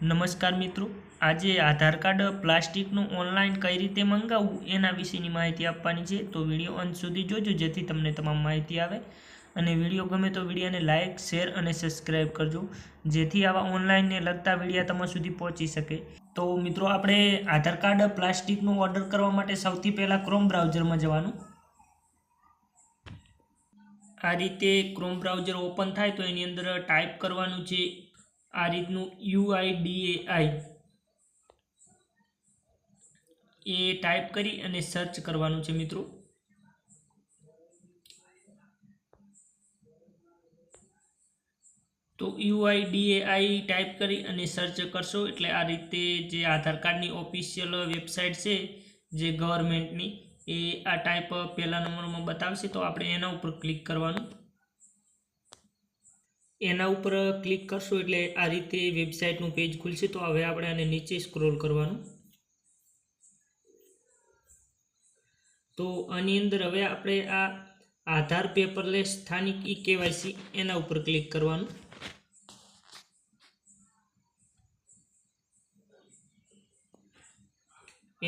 નમસ્કાર મિત્રો, આજે આધાર કાર્ડ પ્લાસ્ટિકનું ઓનલાઈન કઈ રીતે મંગાવવું એના વિશેની માહિતી આપવાની છે. તો વિડીયો અંત સુધી જોજો જેથી તમને તમામ માહિતી આવે. અને વિડીયો ગમે તો વિડીયોને લાઇક, શેર અને સબસ્ક્રાઈબ કરજો જેથી આવા ઓનલાઈનને લગતા વિડીયો તમારા સુધી પહોંચી શકે. તો મિત્રો, આપણે આધાર કાર્ડ પ્લાસ્ટિકનું ઓર્ડર કરવા માટે સૌથી પહેલાં ક્રોમ બ્રાઉઝરમાં જવાનું. આ રીતે ક્રોમ બ્રાઉઝર ઓપન થાય તો એની અંદર ટાઈપ કરવાનું છે આ રીતનું UIDAI એ ટાઈપ કરી અને સર્ચ કરવાનું છે મિત્રો. તો UIDAI ટાઈપ કરી અને સર્ચ કરશો એટલે આ રીતે જે આધાર કાર્ડની ઓફિશિયલ વેબસાઇટ છે જે ગવર્મેન્ટની એ આ ટાઈપ પહેલા નંબરમાં બતાવશે. તો આપણે એના ઉપર ક્લિક કરવાનું. એના ઉપર ક્લિક કરશો એટલે આ રીતે વેબસાઇટનું પેજ ખુલશે. તો હવે આપણે આને નીચે સ્ક્રોલ કરવાનું. તો આની અંદર હવે આપણે આ આધાર પેપરલેસ સ્થાનિક KYC એના ઉપર ક્લિક કરવાનું.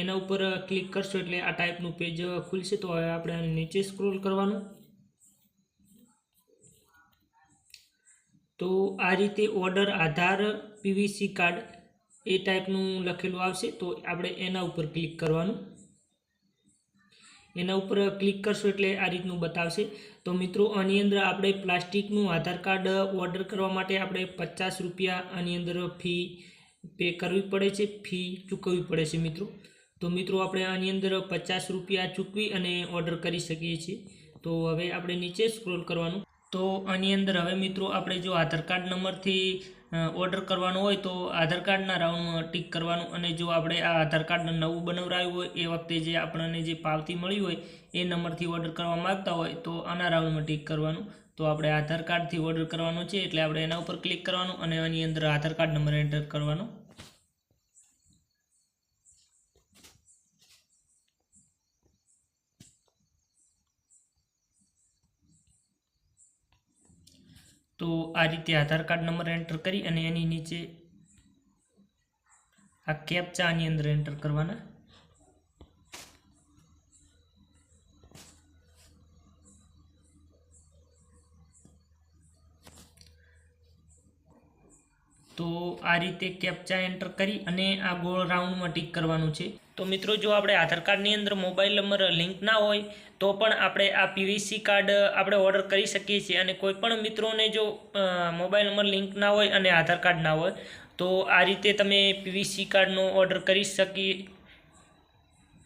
એના ઉપર ક્લિક કરશો એટલે આ ટાઈપનું પેજ ખુલશે. તો હવે આપણે આને નીચે સ્ક્રોલ કરવાનું. તો આ રીતે ઓર્ડર આધાર PVC કાર્ડ એ ટાઈપનું લખેલું આવશે. તો આપણે એના ઉપર ક્લિક કરવાનું. એના ઉપર ક્લિક કરશો એટલે આ રીતનું બતાવશે. તો મિત્રો, આની અંદર આપણે પ્લાસ્ટિકનું આધાર કાર્ડ ઓર્ડર કરવા માટે આપણે 50 રૂપિયા આની અંદર ફી પે કરવી પડે છે, ફી ચૂકવવી પડે છે મિત્રો. તો મિત્રો, આપણે આની અંદર 50 રૂપિયા ચૂકવી અને ઓર્ડર કરી શકીએ છીએ. તો હવે આપણે નીચે સ્ક્રોલ કરવાનું. તો આની અંદર હવે મિત્રો, આપણે જો આધાર કાર્ડ નંબરથી ઓર્ડર કરવાનો હોય તો આધાર કાર્ડના રાઉન્ડમાં ટીક કરવાનું. અને જો આપણે આ આધાર કાર્ડ નવું બનાવરાયું હોય એ વખતે જે આપણને જે પાવતી મળી હોય એ નંબરથી ઓર્ડર કરવા માગતા હોય તો આના રાઉન્ડમાં ટીક કરવાનું. તો આપણે આધાર કાર્ડથી ઓર્ડર કરવાનો છે એટલે આપણે એના ઉપર ક્લિક કરવાનું અને આની અંદર આધાર કાર્ડ નંબર એન્ટર કરવાનો. તો આ રીતે આધાર કાર્ડ નંબર એન્ટર કરી અને એની નીચે આ કેપ્ચા આની અંદર એન્ટર કરવાના. તો આ રીતે કેપ્ચા એન્ટર કરી અને આ ગોળ રાઉન્ડમાં ટીક કરવાનું છે. તો મિત્રો, જો આપણે આધાર કાર્ડની અંદર મોબાઈલ નંબર લિંક ના હોય તો પણ આપણે આ PVC કાર્ડ આપણે ઓર્ડર કરી શકીએ છીએ. અને કોઈ પણ મિત્રોને જો મોબાઈલ નંબર લિંક ના હોય અને આધાર કાર્ડ ના હોય તો આ રીતે તમે PVC કાર્ડનો ઓર્ડર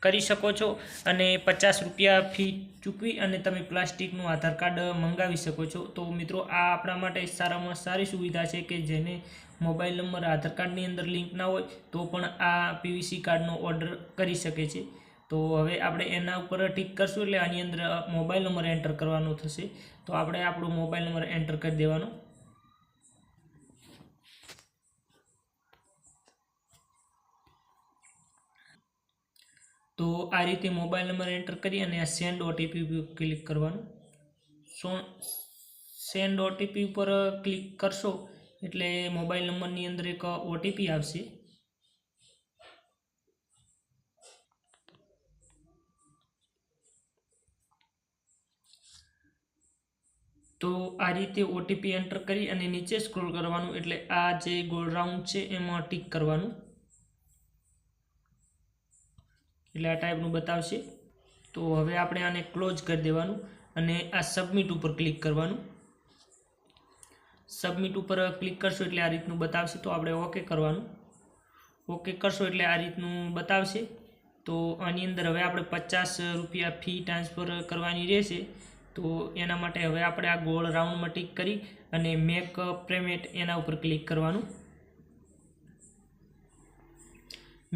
કરી શકો છો અને 50 રૂપિયા ફી ચૂકવી અને તમે પ્લાસ્ટિકનું આધાર કાર્ડ મંગાવી શકો છો. તો મિત્રો, આ આપણા માટે સારામાં સારી સુવિધા છે કે જેને મોબાઈલ નંબર આધાર કાર્ડની અંદર લિંક ના હોય તો પણ આ PVC કાર્ડનો ઓર્ડર કરી શકે છે. તો હવે આપણે એના ઉપર ટીક કરશું એટલે આની અંદર મોબાઈલ નંબર એન્ટર કરવાનો થશે. તો આપણે આપણો મોબાઈલ નંબર એન્ટર કરી દેવાનો. તો આ રીતે મોબાઈલ નંબર એન્ટર કરી અને આ સેન્ડ OTP ઉપર ક્લિક કરવાનું. સેન્ડ OTP ઉપર ક્લિક કરશો એટલે મોબાઈલ નંબરની અંદર એક OTP આવશે. તો આ રીતે OTP એન્ટર કરી અને નીચે સ્ક્રોલ કરવાનું એટલે આ જે ગોળ રાઉન્ડ છે એમાં ટીક કરવાનું. એટલે આ ટાઈપનું બતાવશે. તો હવે આપણે આને ક્લોઝ કરી દેવાનું અને આ સબમિટ ઉપર ક્લિક કરવાનું. સબમિટ ઉપર ક્લિક કરશો એટલે આ રીતનું બતાવશે. તો આપણે ઓકે કરવાનું. ઓકે કરશો એટલે આ રીતનું બતાવશે. તો આની અંદર હવે આપણે 50 રૂપિયા ફી ટ્રાન્સફર કરવાની રહેશે. તો એના માટે હવે આપણે આ ગોળ રાઉન્ડમાં ટીક કરી અને મેક પેમેન્ટ એના ઉપર ક્લિક કરવાનું.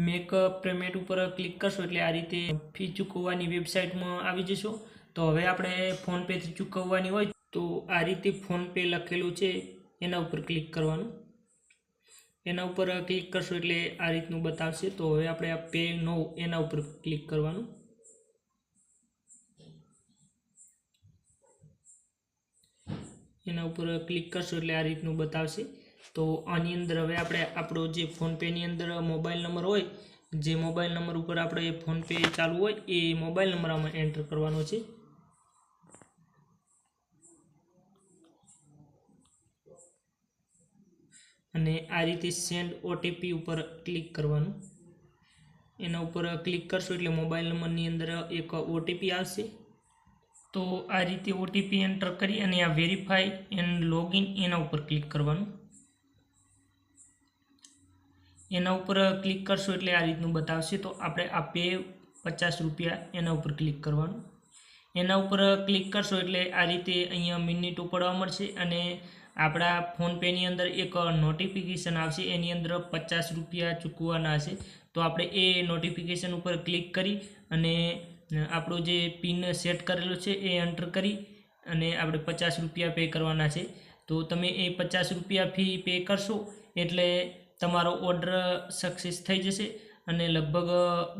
મેક પેમેન્ટ ઉપર ક્લિક કરશો એટલે આ રીતે ફી ચૂકવવાની વેબસાઇટમાં આવી જશો. તો હવે આપણે ફોનપેથી ચૂકવવાની હોય તો આ રીતે ફોનપે લખેલું છે એના ઉપર ક્લિક કરવાનું. એના ઉપર ક્લિક કરશો એટલે આ રીતનું બતાવશે. તો હવે આપણે આ પે નો એના ઉપર ક્લિક કરવાનું. એના ઉપર ક્લિક કરશો એટલે આ રીતનું બતાવશે. તો આની અંદર હવે આપણે આપણો જે ફોનપેની અંદર મોબાઈલ નંબર હોય, જે મોબાઈલ નંબર ઉપર આપણે ફોનપે ચાલુ હોય એ મોબાઈલ નંબર આમાં એન્ટર કરવાનો છે. અને આ રીતે સેન્ડ ઓટીપી ઉપર ક્લિક કરવાનું. એના ઉપર ક્લિક કરશો એટલે મોબાઈલ નંબરની અંદર એક ઓટીપી આવશે. તો આ રીતે ઓટીપી એન્ટર કરી અને આ વેરીફાઈ એન્ડ લોગિન એના ઉપર ક્લિક કરવાનું. એના ઉપર ક્લિક કરશો એટલે આ રીતનું બતાવશે. તો આપણે આ પે 50 રૂપિયા એના ઉપર ક્લિક કરવાનું. એના ઉપર ક્લિક કરશો એટલે આ રીતે અહીંયા મિનિટ પડવા મળશે અને આપણા ફોનપેની અંદર એક નોટિફિકેશન આવશે. એની અંદર 50 રૂપિયા ચૂકવવાના હશે. તો આપણે એ નોટિફિકેશન ઉપર ક્લિક કરી અને આપણો જે પિન સેટ કરેલો છે એ એન્ટર કરી અને આપણે 50 રૂપિયા પે કરવાના છે. તો તમે એ 50 રૂપિયા ફી પે કરશો એટલે તમારો ઓર્ડર સક્સેસ થઈ જશે અને લગભગ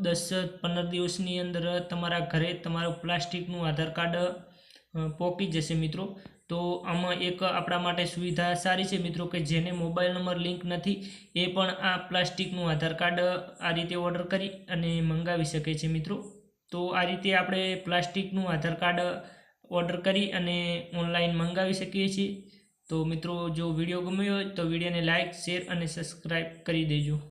10-15 દિવસની અંદર તમારા ઘરે તમારું પ્લાસ્ટિકનું આધાર કાર્ડ પહોંચી જશે મિત્રો. તો આમાં એક આપણા માટે સુવિધા સારી છે મિત્રો કે જેને મોબાઈલ નંબર લિંક નથી એ પણ આ પ્લાસ્ટિકનું આધાર કાર્ડ આ રીતે ઓર્ડર કરી અને મંગાવી શકે છે મિત્રો. તો આ રીતે આપણે પ્લાસ્ટિકનું આધાર કાર્ડ ઓર્ડર કરી અને ઓનલાઈન મંગાવી શકીએ છીએ. તો મિત્રો જો વિડીયો ગમ્યો હોય તો વિડીયોને લાઇક, શેર અને સબસ્ક્રાઈબ કરી દેજો.